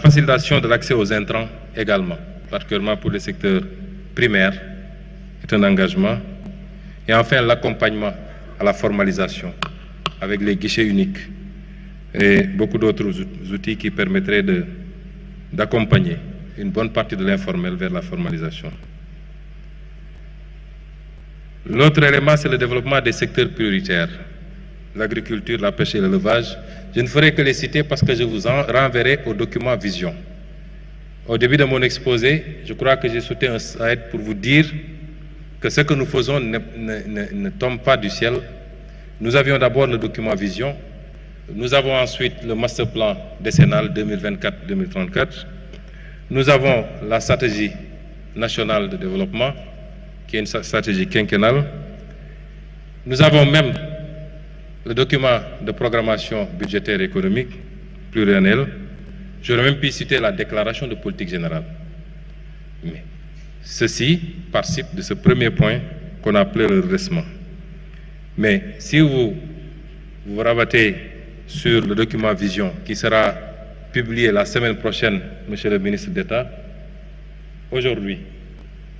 facilitation de l'accès aux intrants également, particulièrement pour les secteurs primaires, est un engagement. Et enfin, l'accompagnement à la formalisation avec les guichets uniques et beaucoup d'autres outils qui permettraient d'accompagner une bonne partie de l'informel vers la formalisation. L'autre élément, c'est le développement des secteurs prioritaires, l'agriculture, la pêche et l'élevage. Je ne ferai que les citer parce que je vous en renverrai au document Vision. Au début de mon exposé, je crois que j'ai sauté un slide pour vous dire que ce que nous faisons ne tombe pas du ciel. Nous avions d'abord le document Vision, nous avons ensuite le master plan décennal 2024-2034, nous avons la stratégie nationale de développement, qui est une stratégie quinquennale, nous avons même le document de programmation budgétaire et économique pluriannuel. J'aurais même pu citer la déclaration de politique générale. Mais ceci participe de ce premier point qu'on a appelé le redressement. Mais si vous vous rabattez sur le document Vision qui sera publié la semaine prochaine, Monsieur le ministre d'État, aujourd'hui,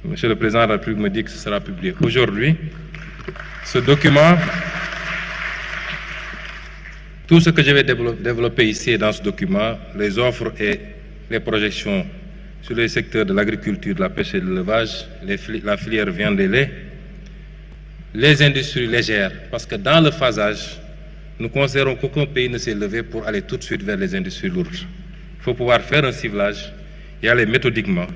Monsieur le Président de la République me dit que ce sera publié aujourd'hui, ce document, tout ce que je vais développer ici dans ce document, les offres et les projections sur les secteurs de l'agriculture, de la pêche et de l'élevage, la filière viande et lait, les industries légères, parce que dans le phasage, nous considérons qu'aucun pays ne s'est levé pour aller tout de suite vers les industries lourdes. Il faut pouvoir faire un ciblage et aller méthodiquement.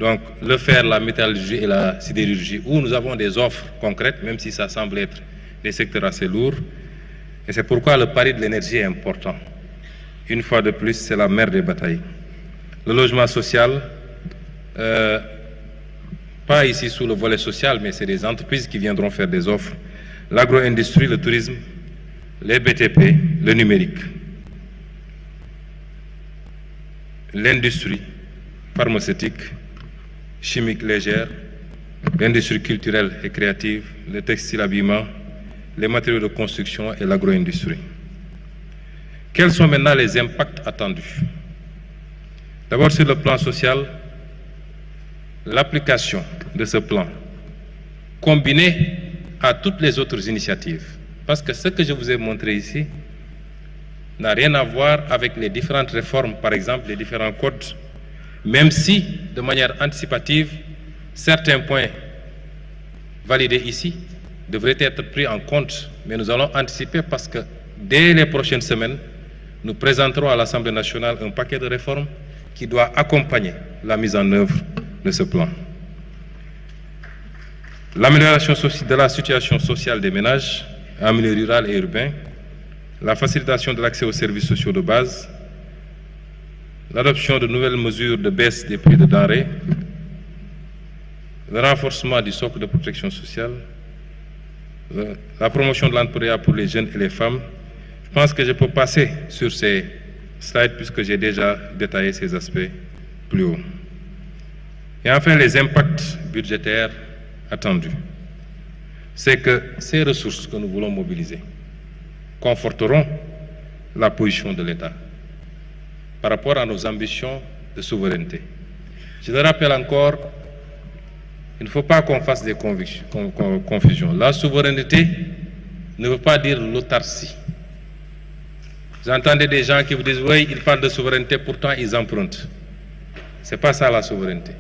Donc, le fer, la métallurgie et la sidérurgie, où nous avons des offres concrètes, même si ça semble être des secteurs assez lourds. Et c'est pourquoi le pari de l'énergie est important. Une fois de plus, c'est la mère des batailles. Le logement social, pas ici sous le volet social, mais c'est des entreprises qui viendront faire des offres. L'agro-industrie, le tourisme, les BTP, le numérique. L'industrie pharmaceutique, chimique légère, l'industrie culturelle et créative, le textile habillement, les matériaux de construction et l'agro-industrie. Quels sont maintenant les impacts attendus? D'abord, sur le plan social, l'application de ce plan, combinée à toutes les autres initiatives, parce que ce que je vous ai montré ici n'a rien à voir avec les différentes réformes, par exemple les différents codes, même si, de manière anticipative, certains points validés ici devraient être pris en compte, mais nous allons anticiper parce que dès les prochaines semaines, nous présenterons à l'Assemblée nationale un paquet de réformes qui doit accompagner la mise en œuvre de ce plan. L'amélioration de la situation sociale des ménages en milieu rural et urbain, la facilitation de l'accès aux services sociaux de base, l'adoption de nouvelles mesures de baisse des prix de denrées, le renforcement du socle de protection sociale, la promotion de l'entrepreneuriat pour les jeunes et les femmes. Je pense que je peux passer sur ces slides puisque j'ai déjà détaillé ces aspects plus haut. Et enfin, les impacts budgétaires attendus. C'est que ces ressources que nous voulons mobiliser conforteront la position de l'État par rapport à nos ambitions de souveraineté. Je le rappelle encore, il ne faut pas qu'on fasse des confusions. La souveraineté ne veut pas dire l'autarcie. J'entendais des gens qui vous disent, oui, ils parlent de souveraineté, pourtant ils empruntent. Ce n'est pas ça la souveraineté.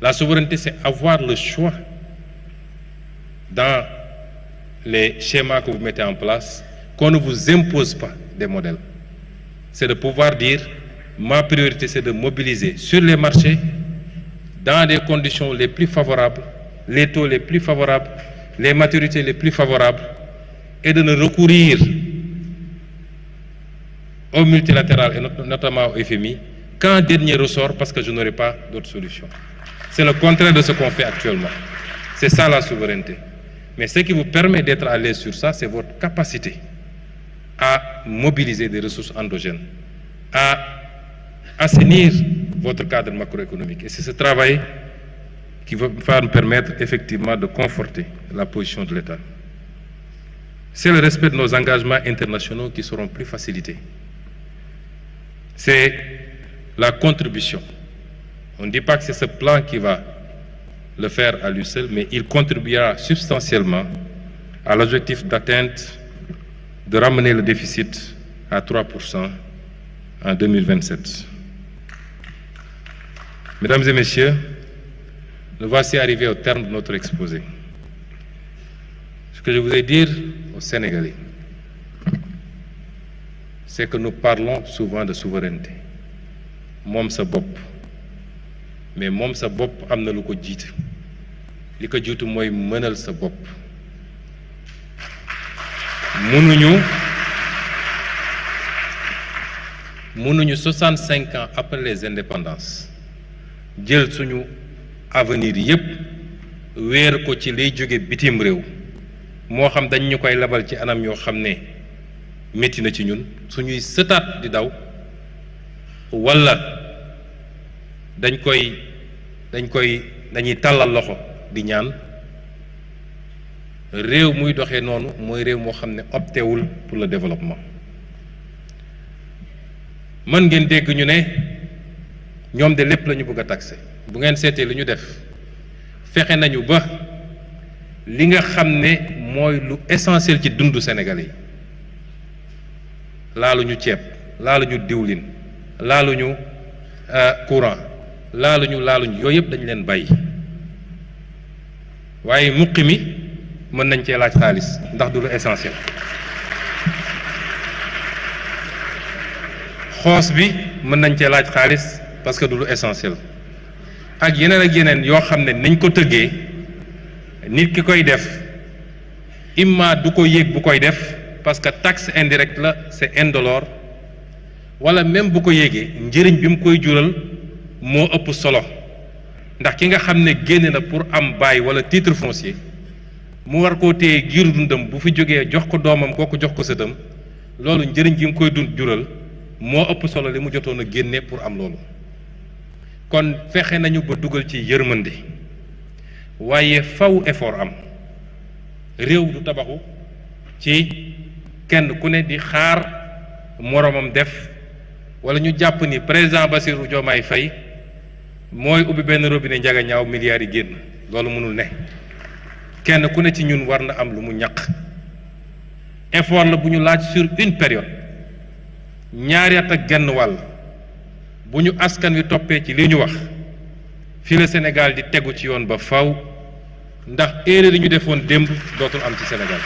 La souveraineté, c'est avoir le choix dans les schémas que vous mettez en place, qu'on ne vous impose pas des modèles. C'est de pouvoir dire, ma priorité, c'est de mobiliser sur les marchés, dans des conditions les plus favorables, les taux les plus favorables, les maturités les plus favorables, et de ne recourir au multilatéral, et notamment au FMI, qu'en dernier ressort, parce que je n'aurai pas d'autre solution. C'est le contraire de ce qu'on fait actuellement. C'est ça la souveraineté. Mais ce qui vous permet d'être à l'aise sur ça, c'est votre capacité à mobiliser des ressources endogènes, à assainir votre cadre macroéconomique. Et c'est ce travail qui va nous permettre effectivement de conforter la position de l'État. C'est le respect de nos engagements internationaux qui seront plus facilités. C'est la contribution. On ne dit pas que c'est ce plan qui va le faire à lui seul, mais il contribuera substantiellement à l'objectif d'atteinte de ramener le déficit à 3% en 2027. Mesdames et messieurs, nous voici arrivés au terme de notre exposé. Ce que je voudrais dire aux Sénégalais, c'est que nous parlons souvent de souveraineté. Moom sa bopp, mais moom sa bopp am na lu ko jiite li ko jiitu mooy mënal sa bopp. mënuñu 65 ans après les indépendances jël suñu avenir yépp wéer ko ci liy jóge bitim réew moo xam dañ ñu koy labal ci anam yoo xam ne métti na ci ñun suñuy sëtaat di daw walla dañuy tàllal loxo di ñaan. réew muy doxee noonu mooy réew moo xam ne optéwul pour le développement. mën ngeen dégg ñu ne ñoom de lépp la ñu bëgg a taxé bu ngeen seetee li ñu def fexe nañu ba li nga xam ne mooy lu essentiel ci dundu Sénégalais yi laaluñu ceeb laaluñu diwlin laaluñu courant laaluñu yooyu yëpp dañu leen bàyyi waaye muqi mi mën nañ cee laaj xaalis ndax du lu essentiel xoos bi mën nañ cee laaj xaalis parce que du lu essentiel ak yeneen yoo xam ne niñ ko tëggee nit ki koy def imma du ko yéeg bu koy def parce que taxe indirecte la c'est indolore wala même bu ko yéegee njëriñ bi mu koy jural moo ëpp solo ndax ki nga xam ne génn na pour am bail wala titre foncier mu war koo téye giiru dundam bu fi jógee jox ko doomam kooku jox ko sëtam loolu njëriñ gi mu koy jural moo ëpp solo li mu jotoon a génne pour am loolu kon fexe nañu ba dugal ci yërmande waaye faw effort am réew du tabaxu ci kenn ku ne di xaar moromam def wala ñu jàpp ni président Bassirou Diomaye Faye mooy ubbi benn robinet njaga ñaaw milliards yi génn loolu mënul ne kenn ku ne ci ñun war na am lu mu ñaq effort la bu ñu laaj sur une période ñaari at ak genn wàll bu ñu askan wi toppee ci li ñu wax fii la Sénégal di tegu ci yoon ba faw ndax erreur yi ñu defoon démb dootul am ci Sénégal